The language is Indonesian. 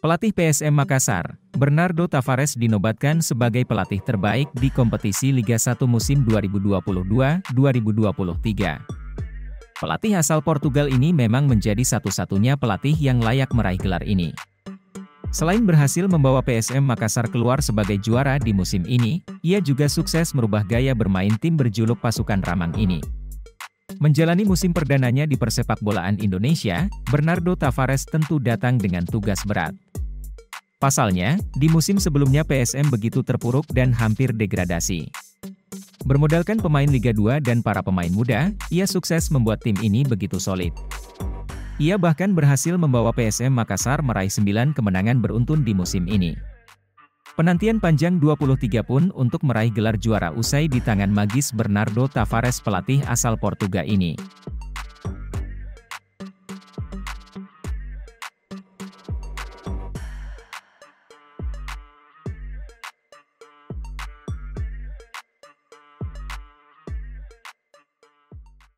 Pelatih PSM Makassar, Bernardo Tavares dinobatkan sebagai pelatih terbaik di kompetisi Liga 1 musim 2022-2023. Pelatih asal Portugal ini memang menjadi satu-satunya pelatih yang layak meraih gelar ini. Selain berhasil membawa PSM Makassar keluar sebagai juara di musim ini, ia juga sukses merubah gaya bermain tim berjuluk pasukan Ramang ini. Menjalani musim perdananya di persepakbolaan Indonesia, Bernardo Tavares tentu datang dengan tugas berat. Pasalnya, di musim sebelumnya PSM begitu terpuruk dan hampir degradasi. Bermodalkan pemain Liga 2 dan para pemain muda, ia sukses membuat tim ini begitu solid. Ia bahkan berhasil membawa PSM Makassar meraih 9 kemenangan beruntun di musim ini. Penantian panjang 23 pun untuk meraih gelar juara usai di tangan magis Bernardo Tavares pelatih asal Portugal ini.